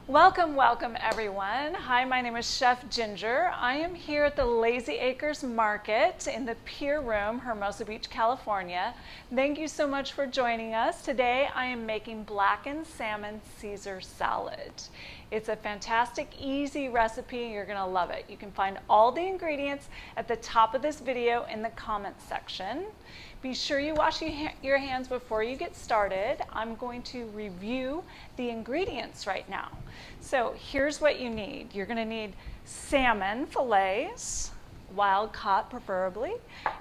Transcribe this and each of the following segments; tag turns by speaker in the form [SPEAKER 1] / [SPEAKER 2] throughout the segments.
[SPEAKER 1] Welcome, welcome everyone. Hi, my name is Chef Ginger. I am here at the Lazy Acres Market in the Pier Room, Hermosa Beach, California. Thank you so much for joining us. Today I am making Blackened Salmon Caesar Salad. It's a fantastic, easy recipe. You're gonna love it. You can find all the ingredients at the top of this video in the comments section. Be sure you wash your hands before you get started. I'm going to review the ingredients right now. So here's what you need. You're gonna need salmon fillets, wild caught preferably.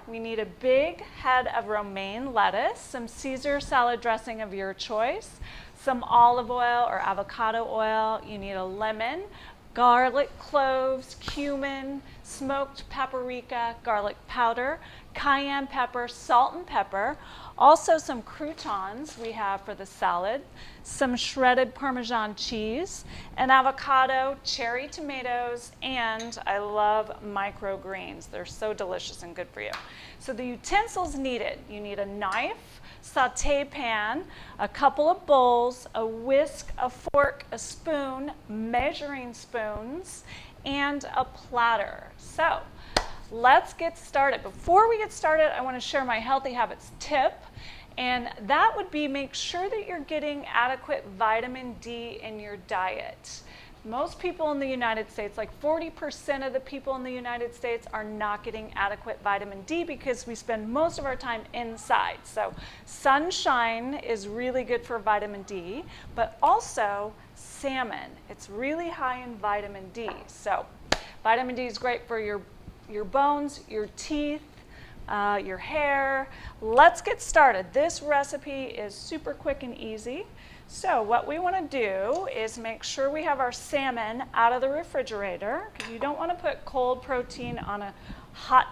[SPEAKER 1] We need a big head of romaine lettuce, some Caesar salad dressing of your choice, some olive oil or avocado oil. You need a lemon, garlic cloves, cumin, smoked paprika, garlic powder, cayenne pepper, salt and pepper, also some croutons we have for the salad, some shredded Parmesan cheese, an avocado, cherry tomatoes, and I love microgreens. They're so delicious and good for you. So the utensils needed, you need a knife, sauté pan, a couple of bowls, a whisk, a fork, a spoon, measuring spoons, and a platter. So let's get started. Before we get started, I want to share my healthy habits tip, and that would be make sure that you're getting adequate vitamin D in your diet. Most people in the United States, like 40% of the people in the United States, are not getting adequate vitamin D because we spend most of our time inside. So sunshine is really good for vitamin D, but also salmon. It's really high in vitamin D. So vitamin D is great for your bones, your teeth, your hair. Let's get started. This recipe is super quick and easy. So what we want to do is make sure we have our salmon out of the refrigerator, because you don't want to put cold protein on a hot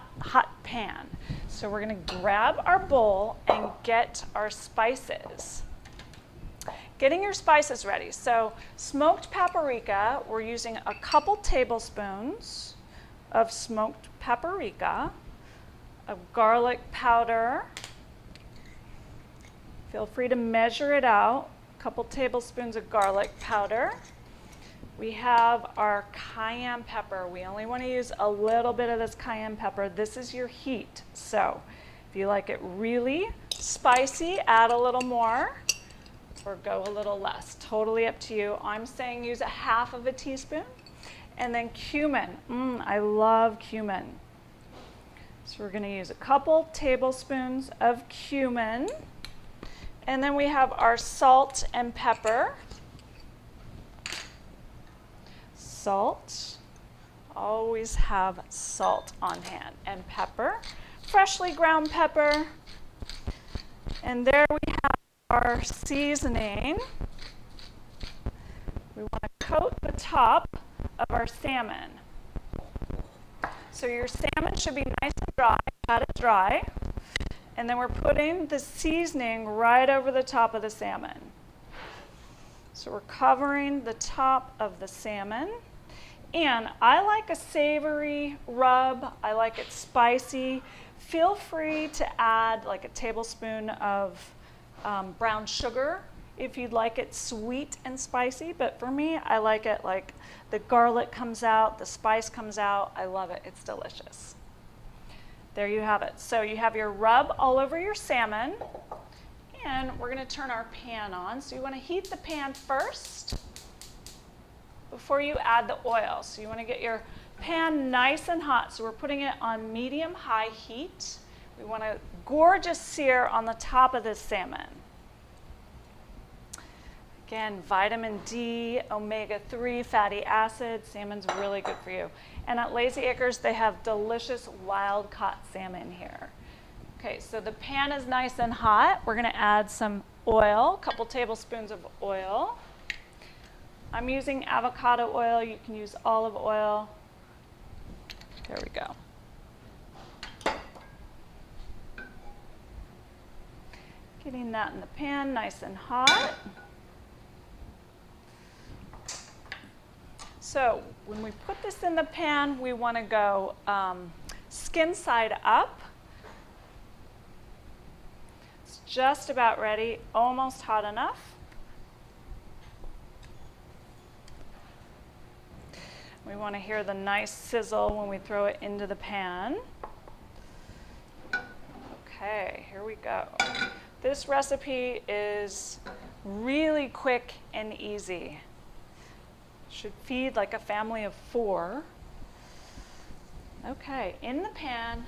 [SPEAKER 1] pan. So we're going to grab our bowl and get our spices. Getting your spices ready. So smoked paprika, we're using a couple tablespoons of smoked paprika, of garlic powder. Feel free to measure it out. A couple tablespoons of garlic powder. We have our cayenne pepper. We only want to use a little bit of this cayenne pepper. This is your heat. So if you like it really spicy, add a little more or go a little less. Totally up to you. I'm saying use a half of a teaspoon. And then cumin. I love cumin. So we're going to use a couple tablespoons of cumin. And then we have our salt and pepper. Salt. Always have salt on hand. And pepper. Freshly ground pepper. And there we have our seasoning. We want to coat the top of our salmon. So your salmon should be nice and dry, pat it dry, and then we're putting the seasoning right over the top of the salmon. So we're covering the top of the salmon, and I like a savory rub. I like it spicy. Feel free to add like a tablespoon of brown sugar if you'd like it sweet and spicy, but for me, I like it like the garlic comes out, the spice comes out. I love it. It's delicious. There you have it. So you have your rub all over your salmon, and we're going to turn our pan on. So you want to heat the pan first before you add the oil. So you want to get your pan nice and hot. So we're putting it on medium-high heat. We want a gorgeous sear on the top of this salmon. Again, vitamin D, omega-3 fatty acids. Salmon's really good for you. And at Lazy Acres, they have delicious wild-caught salmon here. Okay, so the pan is nice and hot. We're going to add some oil, a couple tablespoons of oil. I'm using avocado oil. You can use olive oil. There we go. Getting that in the pan nice and hot. So when we put this in the pan, we want to go skin side up. It's just about ready, almost hot enough. We want to hear the nice sizzle when we throw it into the pan. Okay, here we go. This recipe is really quick and easy. Should feed like a family of 4. Okay, in the pan,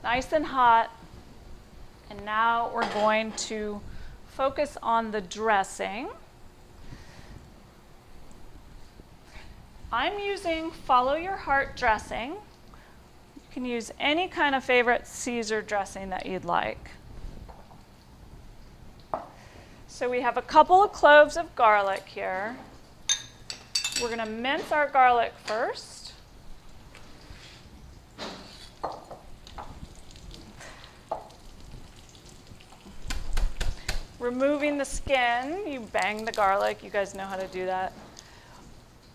[SPEAKER 1] nice and hot. And now we're going to focus on the dressing. I'm using Follow Your Heart dressing. You can use any kind of favorite Caesar dressing that you'd like. So we have a couple of cloves of garlic here. We're going to mince our garlic first. Removing the skin, you bang the garlic. You guys know how to do that.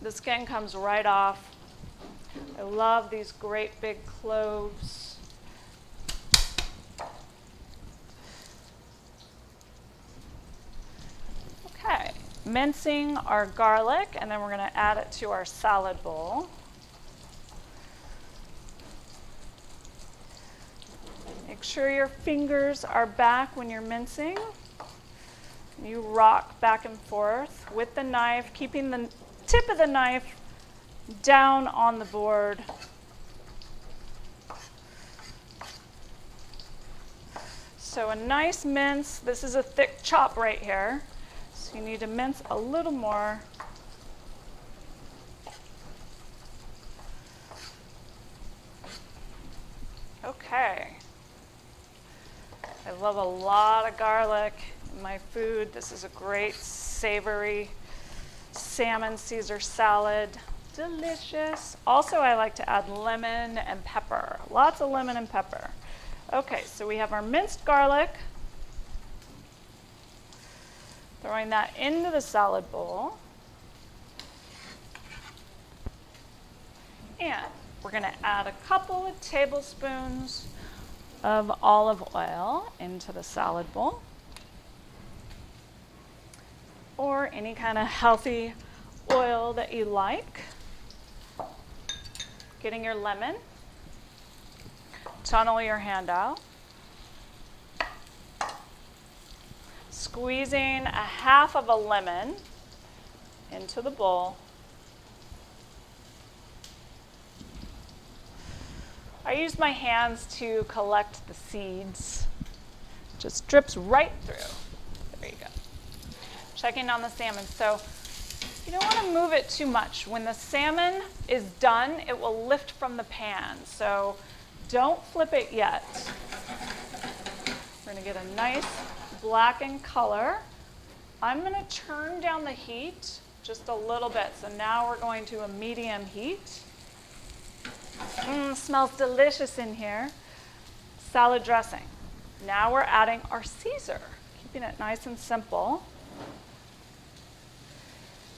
[SPEAKER 1] The skin comes right off. I love these great big cloves. Okay, mincing our garlic, and then we're going to add it to our salad bowl. Make sure your fingers are back when you're mincing. You rock back and forth with the knife, keeping the tip of the knife down on the board. So a nice mince. This is a thick chop right here, so you need to mince a little more. Okay. I love a lot of garlic in my food. This is a great savory salmon Caesar salad. Delicious. Also, I like to add lemon and pepper. Lots of lemon and pepper. Okay, so we have our minced garlic. Throwing that into the salad bowl. And we're going to add a couple of tablespoons of olive oil into the salad bowl, or any kind of healthy oil that you like. Getting your lemon, tunnel your hand out, squeezing a half of a lemon into the bowl. I use my hands to collect the seeds. Just drips right through. There you go. Checking on the salmon. So you don't want to move it too much. When the salmon is done, it will lift from the pan. So don't flip it yet. We're going to get a nice blackened color. I'm going to turn down the heat just a little bit. So now we're going to a medium heat. Smells delicious in here. Salad dressing. Now we're adding our Caesar, keeping it nice and simple.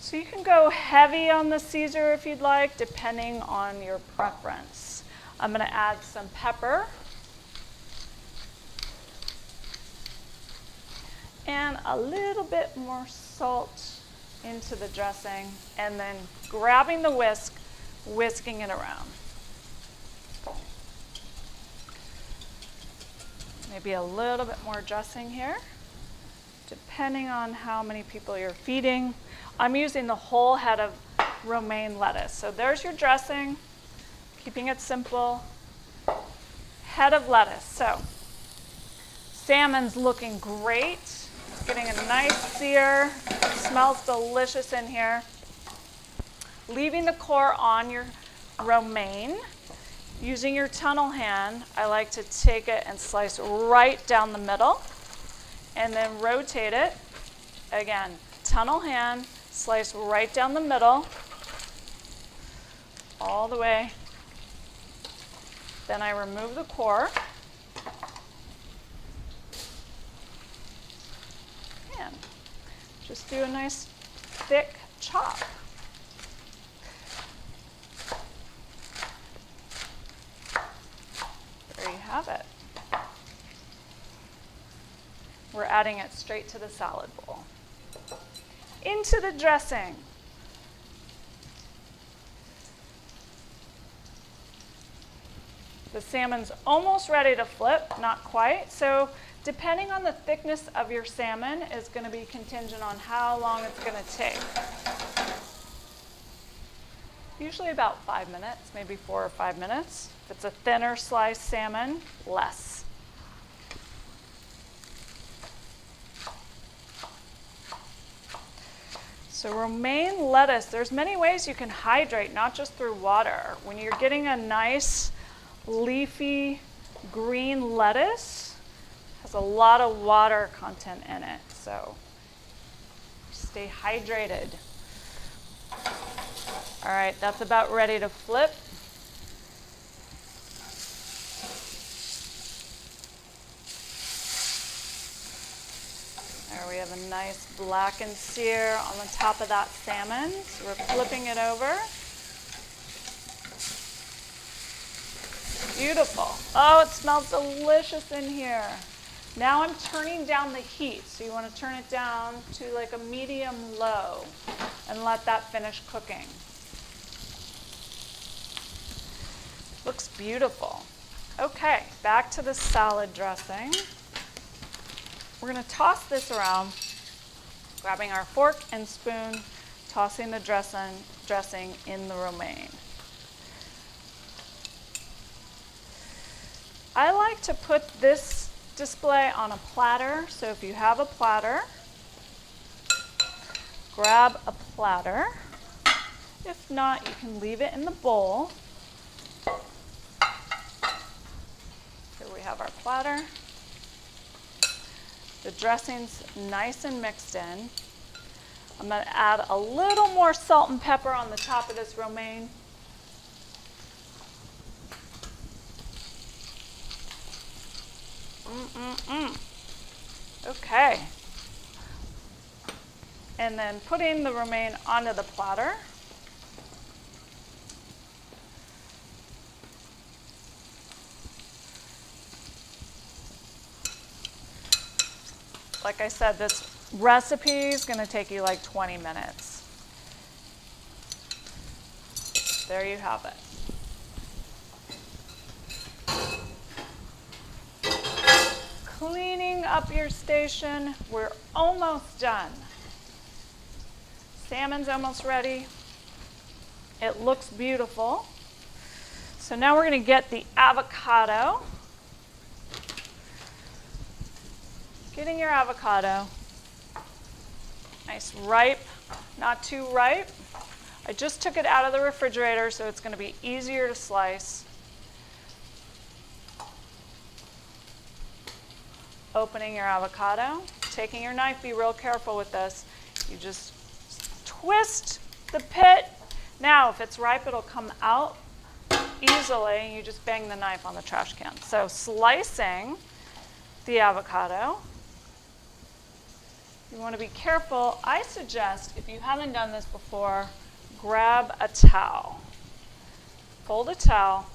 [SPEAKER 1] So you can go heavy on the Caesar if you'd like, depending on your preference. I'm going to add some pepper and a little bit more salt into the dressing, and then grabbing the whisk, whisking it around. Maybe a little bit more dressing here, depending on how many people you're feeding. I'm using the whole head of romaine lettuce. So there's your dressing, keeping it simple. Head of lettuce. So salmon's looking great. It's getting a nice sear. It smells delicious in here. Leaving the core on your romaine. Using your tunnel hand, I like to take it and slice right down the middle and then rotate it. Again, tunnel hand, slice right down the middle, all the way. Then I remove the core. And just do a nice thick chop. There you have it. We're adding it straight to the salad bowl. Into the dressing. The salmon's almost ready to flip, not quite. So depending on the thickness of your salmon is going to be contingent on how long it's going to take. Usually about 5 minutes, maybe 4 or 5 minutes. If it's a thinner sliced salmon, less. So romaine lettuce, there's many ways you can hydrate, not just through water. When you're getting a nice leafy green lettuce, it has a lot of water content in it, so stay hydrated. All right, that's about ready to flip. There we have a nice blackened sear on the top of that salmon. So we're flipping it over. Beautiful. Oh, it smells delicious in here. Now I'm turning down the heat. So you want to turn it down to like a medium low and let that finish cooking. Looks beautiful. Okay, back to the salad dressing. We're going to toss this around, grabbing our fork and spoon, tossing the dressing in the romaine. I like to put this display on a platter, so if you have a platter, grab a platter. If not, you can leave it in the bowl. Here we have our platter. The dressing's nice and mixed in. I'm going to add a little more salt and pepper on the top of this romaine. Okay. And then putting the romaine onto the platter. Like I said, this recipe is going to take you like 20 minutes. There you have it. Cleaning up your station. We're almost done. Salmon's almost ready. It looks beautiful. So now we're going to get the avocado. Getting your avocado, nice ripe, not too ripe. I just took it out of the refrigerator, so it's going to be easier to slice. Opening your avocado, taking your knife, be real careful with this. You just twist the pit. Now, if it's ripe, it'll come out easily. You just bang the knife on the trash can. So slicing the avocado. You want to be careful. I suggest, if you haven't done this before, grab a towel. Fold a towel.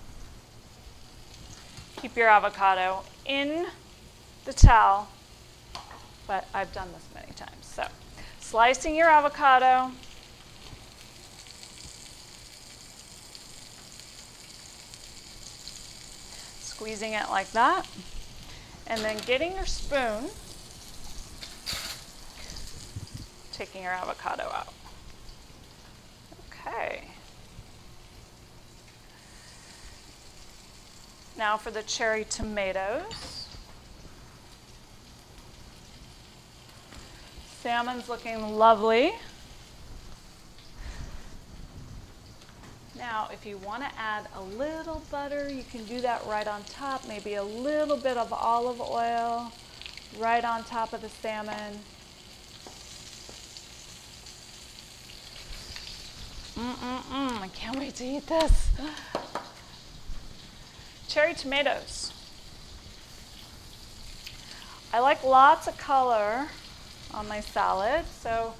[SPEAKER 1] Keep your avocado in the towel. But I've done this many times. So, slicing your avocado. Squeezing it like that. And then getting your spoon. Taking your avocado out. Okay. Now for the cherry tomatoes. Salmon's looking lovely. Now, if you want to add a little butter, you can do that right on top. Maybe a little bit of olive oil right on top of the salmon. I can't wait to eat this. Cherry tomatoes. I like lots of color on my salad, so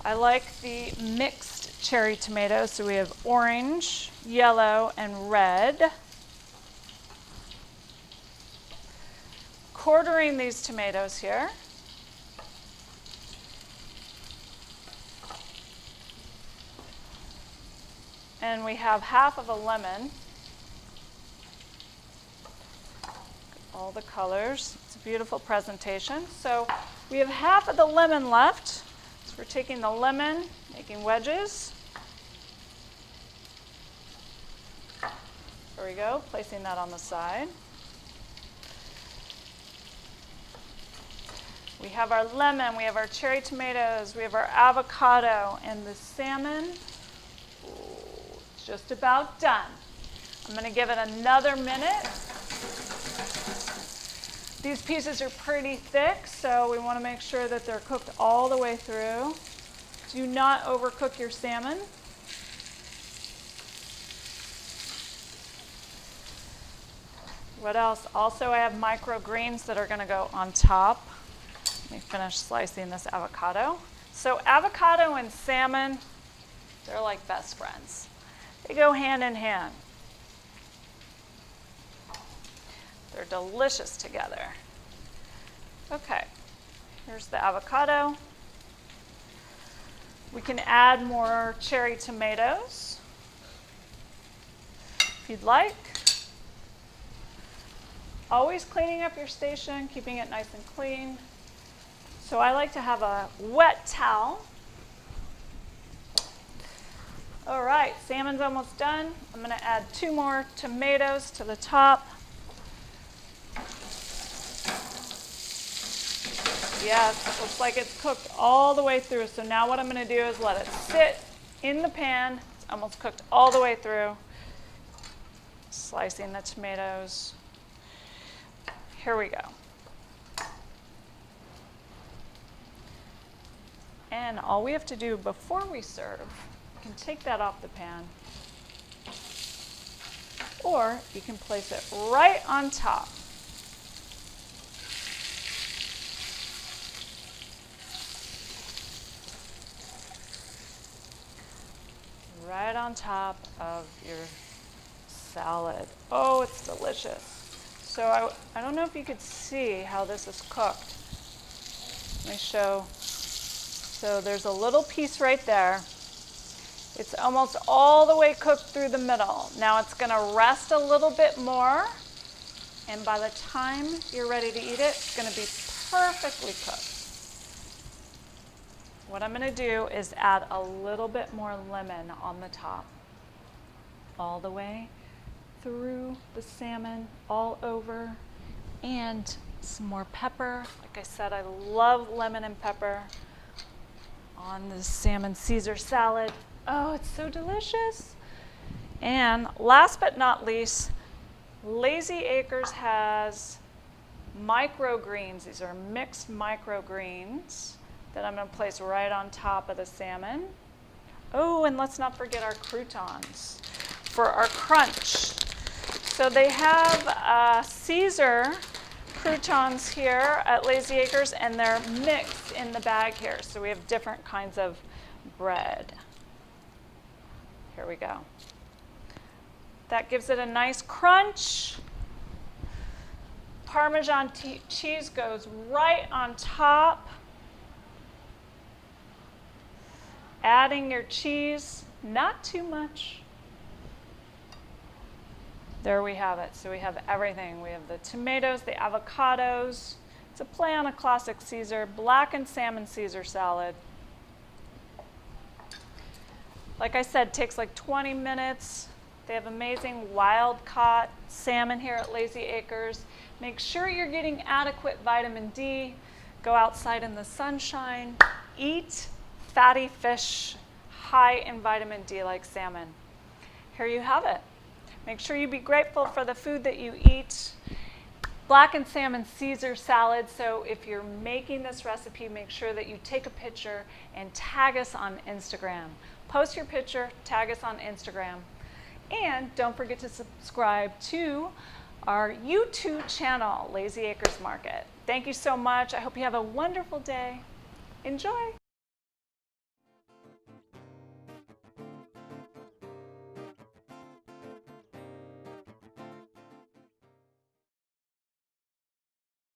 [SPEAKER 1] I like the mixed cherry tomatoes. So we have orange, yellow, and red. Quartering these tomatoes here. And we have half of a lemon. all the colors. It's a beautiful presentation. So we have half of the lemon left. So we're taking the lemon, making wedges. There we go, placing that on the side. We have our lemon, we have our cherry tomatoes, we have our avocado, and the salmon. Ooh, it's just about done. I'm going to give it another minute. These pieces are pretty thick, so we want to make sure that they're cooked all the way through. Do not overcook your salmon. What else? Also, I have microgreens that are going to go on top. Let me finish slicing this avocado. So avocado and salmon, they're like best friends. They go hand in hand. They're delicious together. Okay, here's the avocado. We can add more cherry tomatoes if you'd like. Always cleaning up your station, keeping it nice and clean. So I like to have a wet towel. All right, salmon's almost done. I'm going to add 2 more tomatoes to the top. Yes, looks like it's cooked all the way through. So now what I'm going to do is let it sit in the pan. It's almost cooked all the way through. Slicing the tomatoes. Here we go. And all we have to do before we serve, you can take that off the pan, or you can place it right on top. Right on top of your salad. Oh, it's delicious. So I don't know if you could see how this is cooked. Let me show. So there's a little piece right there. It's almost all the way cooked through the middle. Now it's going to rest a little bit more, and by the time you're ready to eat it, it's going to be perfectly cooked. What I'm going to do is add a little bit more lemon on the top, all the way through the salmon, all over, and some more pepper. Like I said, I love lemon and pepper on the salmon Caesar salad. Oh, it's so delicious. And last but not least, Lazy Acres has microgreens. These are mixed microgreens that I'm going to place right on top of the salmon. Oh, and let's not forget our croutons for our crunch. So they have Caesar croutons here at Lazy Acres, and they're mixed in the bag here. So we have different kinds of bread. Here we go. That gives it a nice crunch. Parmesan cheese goes right on top. Adding your cheese, not too much. There we have it. So we have everything. We have the tomatoes, the avocados. It's a play on a classic Caesar, blackened salmon Caesar salad. Like I said, it takes like 20 minutes. They have amazing wild-caught salmon here at Lazy Acres. Make sure you're getting adequate vitamin D. Go outside in the sunshine. Eat fatty fish, high in vitamin D like salmon. Here you have it. Make sure you be grateful for the food that you eat. Blackened salmon Caesar salad. So if you're making this recipe, make sure that you take a picture and tag us on Instagram. Post your picture, tag us on Instagram. And don't forget to subscribe to our YouTube channel, Lazy Acres Market. Thank you so much. I hope you have a wonderful day. Enjoy.